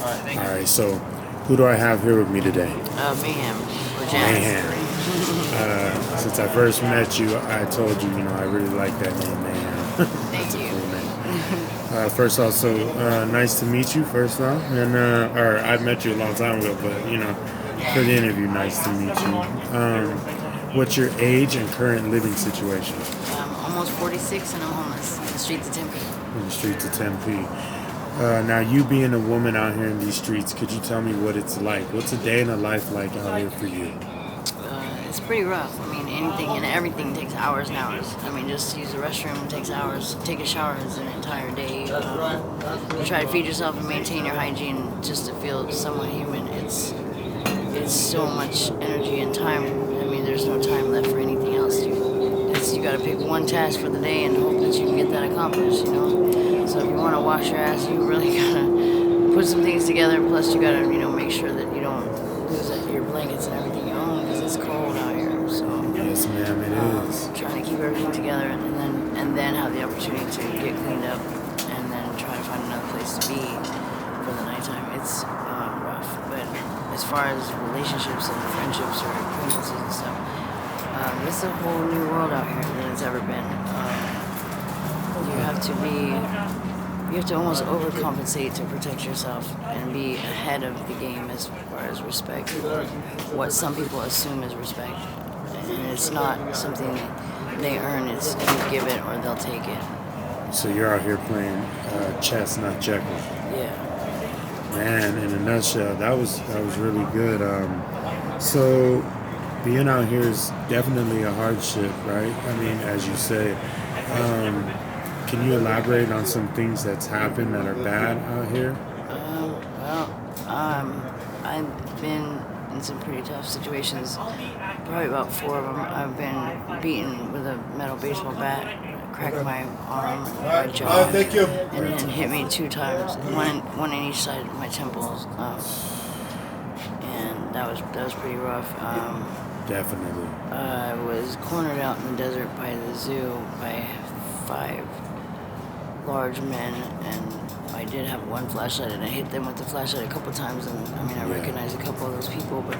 All right, so who do I have here with me today? Mayhem or Jazz. Mayhem. Since I first met you, I told you, I really like that name, Mayhem. Thank you. Cool name. First off, so nice to meet you, first off. And, or I met you a long time ago, but, for the interview, nice to meet you. What's your age and current living situation? I'm almost 46 and I'm homeless in the streets of Tempe. In the streets of Tempe. Now, you being a woman out here in these streets, could you tell me what it's like? What's a day in a life like out here for you? It's pretty rough. I mean, anything and everything takes hours and hours. I mean, just to use the restroom takes hours. Take a shower is an entire day. You try to feed yourself and maintain your hygiene just to feel somewhat human. It's so much energy and time. I mean, there's no time left for anything else. You got to pick one task for the day and hope that you can get that accomplished, So if you want to wash your ass, you really got to put some things together. Plus, you got to, make sure that you don't lose your blankets and everything you own because it's cold out here. So yes, ma'am, it is. Trying to keep everything together and then have the opportunity to get cleaned up and then try to find another place to be for the nighttime. It's rough, but as far as relationships and friendships or acquaintances and stuff, it's a whole new world out here than it's ever been. You have to almost overcompensate to protect yourself and be ahead of the game as far as respect. What some people assume is respect, and it's not something they earn. It's you give it or they'll take it. So you're out here playing chess, not checkers. Yeah. Man, in a nutshell, that was really good. So being out here is definitely a hardship, right? I mean, as you say. Can you elaborate on some things that's happened that are bad out here? I've been in some pretty tough situations. Probably about 4 of them. I've been beaten with a metal baseball bat, cracked my arm, my jaw, and then hit me 2 times, one in each side of my temples. And that was pretty rough. Definitely. I was cornered out in the desert by the zoo by 5 large men, and I did have one flashlight, and I hit them with the flashlight a couple times, and I recognized a couple of those people, but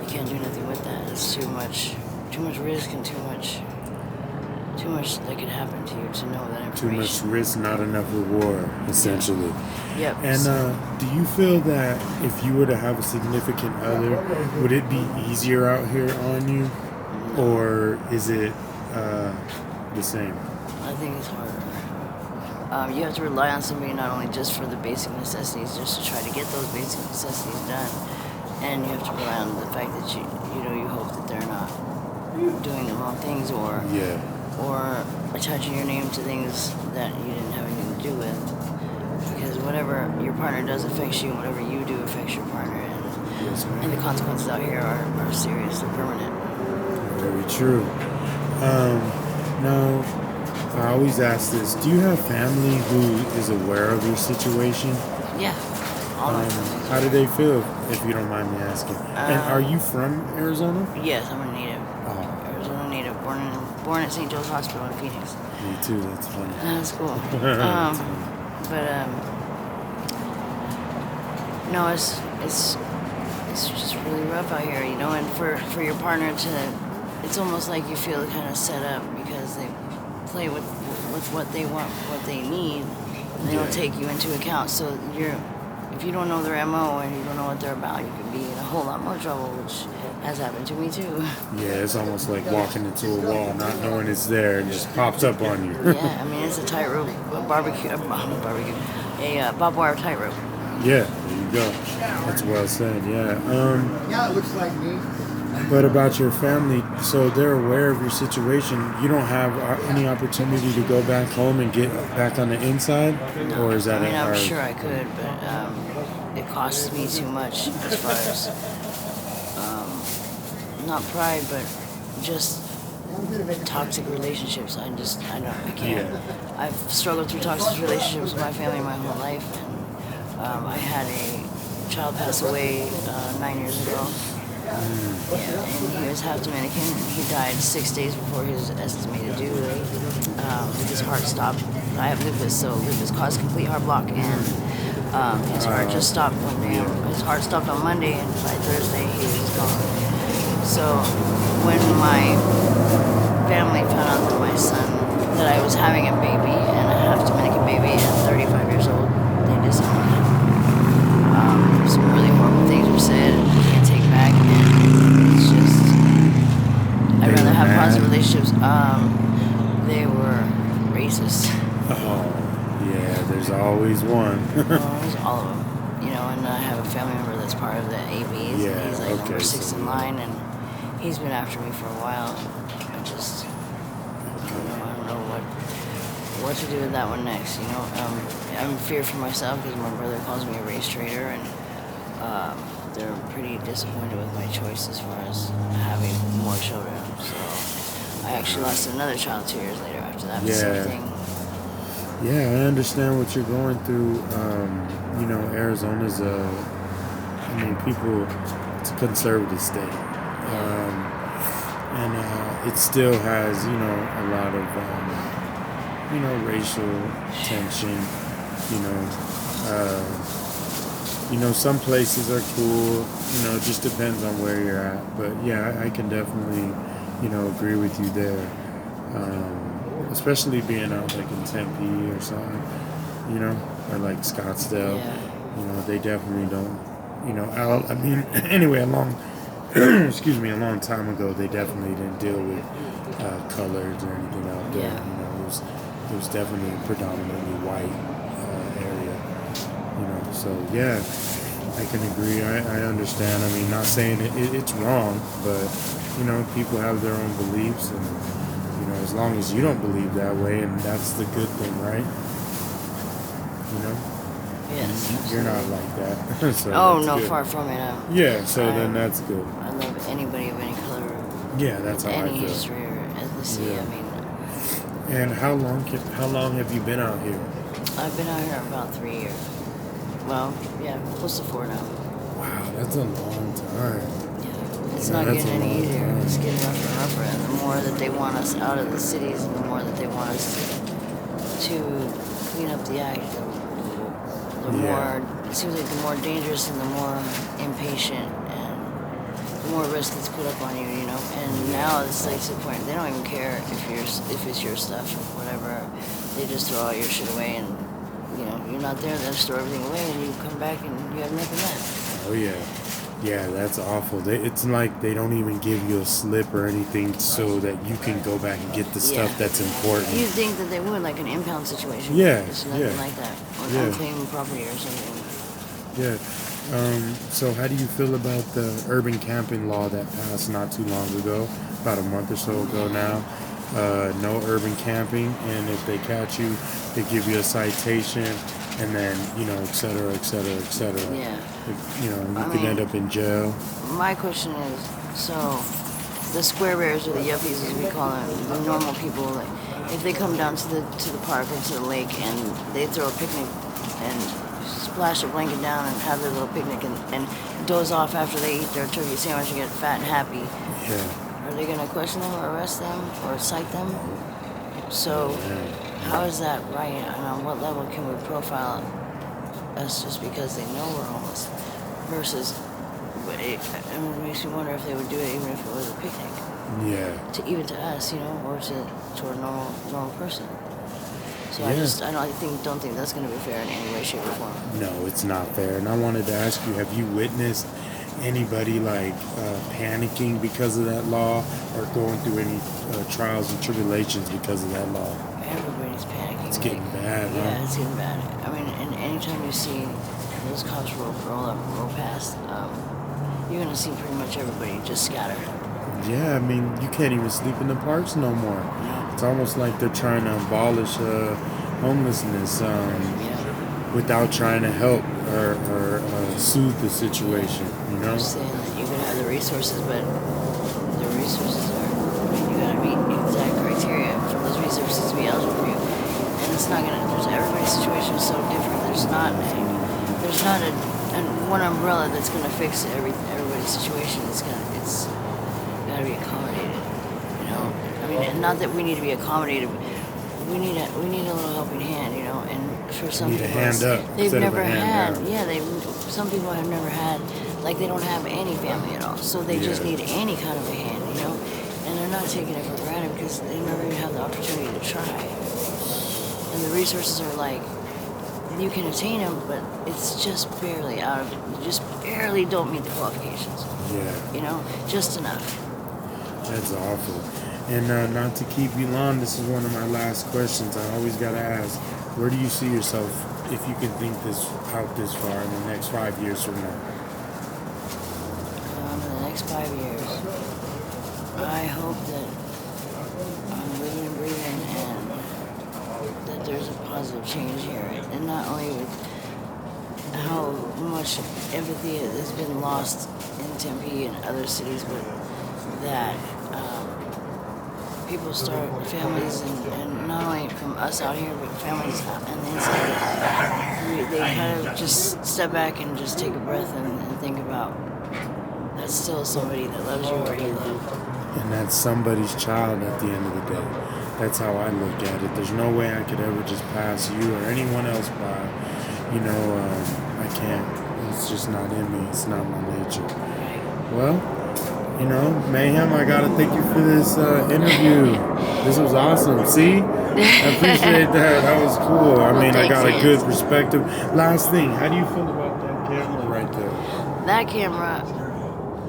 you can't do nothing with that. It's too much risk and too much that could happen to you to know that information. Too much risk, not enough reward, essentially. Yep. And do you feel that if you were to have a significant other, would it be easier out here on you, or is it the same? I think it's harder. You have to rely on somebody not only just for the basic necessities, just to try to get those basic necessities done, and you have to rely on the fact that you hope that they're not doing the wrong things or attaching your name to things that you didn't have anything to do with. Because whatever your partner does affects you, and whatever you do affects your partner, and the consequences out here are serious, they're permanent. Very true. Now, I always ask this: do you have family who is aware of your situation? Yeah. How do they feel, if you don't mind me asking? And are you from Arizona? Yes, I'm a native. Oh. Arizona native, born at St. Joe's Hospital in Phoenix. Me too. That's funny. That's cool. No, it's just really rough out here, and for your partner to, it's almost like you feel kind of set up because they play with what they want, what they need, and they don't take you into account. So if you don't know their MO and you don't know what they're about, you could be in a whole lot more trouble, which has happened to me too. Yeah, it's almost like walking into a wall, not knowing it's there, and just pops up on you. Yeah, it's a tightrope, a barbed wire tightrope. Yeah, there you go. That's well said. Yeah. Yeah, it looks like me. But about your family, so they're aware of your situation. You don't have any opportunity to go back home and get back on the inside, or is that? I'm sure I could, but it costs me too much as far as not pride, but just toxic relationships. I can't. Yeah. I've struggled through toxic relationships with my family my whole life, and I had a child pass away 9 years ago. And he was half Dominican, and he died 6 days before his estimated due. His heart stopped. I have lupus, so lupus caused complete heart block, and His heart just stopped one day. His heart stopped on Monday, and by Thursday he was gone. So when my family found out that my son, that I was having a baby and a half Dominican baby at 35 years old, they disowned me. Some really horrible things were said I can't take back, and it's just I'd rather have positive relationships. They were racist. Oh, yeah, there's always one. Well, it was all of them, and I have a family member that's part of the ABs, Yeah, and he's like okay, number 6 so in line, and he's been after me for a while. I don't know what to do with that one next, I'm in fear for myself because my brother calls me a race traitor, and they're pretty disappointed with my choice as far as having more children. So I actually lost another child 2 years later after that. Same thing. Yeah, I understand what you're going through. Arizona's it's a conservative state. And it still has, a lot of, racial tension, some places are cool, it just depends on where you're at. But yeah, I can definitely, agree with you there. Especially being out like in Tempe or something, or like Scottsdale, Yeah. They definitely don't, anyway, a long time ago, they definitely didn't deal with colors or anything out there. Yeah. It was definitely a predominantly white area, so yeah, I can agree. I understand. I mean, not saying it's wrong, but, people have their own beliefs, and, as long as you don't believe that way, and that's the good thing, right? Yes. You're not like that. So oh, no, good. far from it. Yeah, so then that's good. I love anybody of any color. Yeah, that's how I any feel. history or ethnicity. Yeah. And how long have you been out here? I've been out here about 3 years. Well, yeah, close to 4 now. Wow, that's a long time. It's not getting any easier. It's getting rougher and rougher. And the more that they want us out of the cities, and the more that they want us to clean up the act, the more it seems like the more dangerous and the more impatient and the more risk that's put up on you, And now it's like to the point they don't even care if it's your stuff or whatever. They just throw all your shit away, and you're not there. They just throw everything away, and you come back and you have nothing left. Oh yeah. Yeah, that's awful. It's like they don't even give you a slip or anything so that you can go back and get the stuff that's important. You'd think that they would, like an impound situation. Yeah, It's nothing like that. Or unclaimed property or something. Yeah. So how do you feel about the urban camping law that passed not too long ago, about a month or so ago now? No urban camping, and if they catch you, they give you a citation, and then, et cetera, et cetera, et cetera. Yeah. You could end up in jail. My question is, so the square bears or the yuppies, as we call them, the normal people, like, if they come down to the park or to the lake and they throw a picnic and splash a blanket down and have their little picnic and doze off after they eat their turkey sandwich and get fat and happy, are they going to question them or arrest them or cite them? So how is that right, and on what level can we profile us just because they know we're homeless versus it makes me wonder if they would do it even if it was a picnic. Even to us, or to a normal person. So I don't think that's going to be fair in any way, shape, or form. No, it's not fair. And I wanted to ask you, have you witnessed anybody panicking because of that law or going through any trials and tribulations because of that law? Everybody's panicking. It's getting bad, huh? Yeah, it's getting bad. I mean, and anytime you see those cops roll past, you're going to see pretty much everybody just scatter. Yeah, I mean, you can't even sleep in the parks no more. No. It's almost like they're trying to abolish homelessness without trying to help or soothe the situation, They're saying that you can have the resources, but the resources you got to meet exact criteria for those resources to be eligible for you. And it's not going to, everybody's situation is so different. There's not one umbrella that's going to fix everybody's situation. It's got to be accommodated, I mean, not that we need to be accommodated, we need a little helping hand, you know. And for some Need a people, hand up they've instead of a never hand had. down. Yeah, they. Some people have never had. Like they don't have any family at all, so they just Yeah. need any kind of a hand, you know. And they're not taking it for granted because they never even have the opportunity to try. And the resources are like you can attain them, but it's just barely out of. You just barely don't meet the qualifications. Yeah. You know, just enough. That's awful. And not to keep you long, this is one of my last questions. I always got to ask, where do you see yourself if you can think this out this far in the next 5 years from now? In the next 5 years, I hope that I'm living and breathing and that there's a positive change here. And not only with how much empathy has been lost in Tempe and other cities, but that people start families and not only from us out here, but families on the inside. They kind of just step back and just take a breath and think about that's still somebody that loves you or you love. And that's somebody's child at the end of the day. That's how I look at it. There's no way I could ever just pass you or anyone else by. You know, I can't. It's just not in me. It's not my nature. Well, you know, Mayhem, I gotta thank you for this interview. This was awesome. See? I appreciate that. That was cool. I mean, I got a good perspective. Last thing, how do you feel about that camera right there? That camera,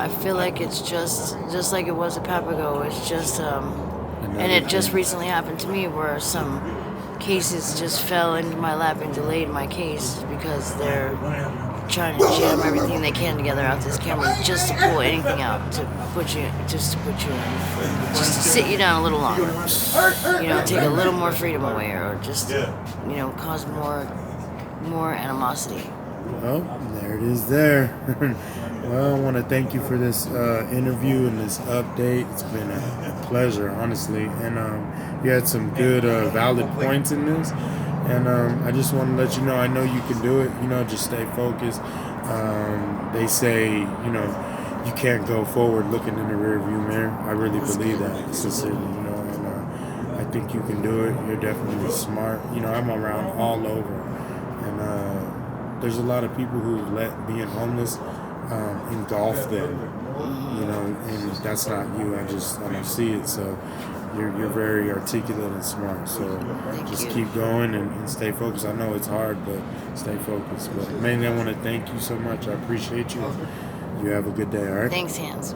I feel like it's just like it was a Papago. It's just, and it just recently happened to me where some cases just fell into my lap and delayed my case because they're trying to jam everything they can together out this camera just to pull anything out to put you in, just to sit you down a little longer, you know, take a little more freedom away, or just, you know, cause more animosity. Well, there it is there. Well, I want to thank you for this interview and this update. It's been a pleasure, honestly, and you had some good valid points in this. And I just want to let you know, I know you can do it. You know, just stay focused. They say, you know, you can't go forward looking in the rearview mirror. I really believe that, sincerely, you know, and I think you can do it. You're definitely smart. You know, I'm around all over. And there's a lot of people who let being homeless engulf them, you know, and that's not you. I don't see it. So you're very articulate and smart. So just keep going and stay focused. I know it's hard, but stay focused. But mainly, I want to thank you so much. I appreciate you. You have a good day. All right. Thanks, Hans.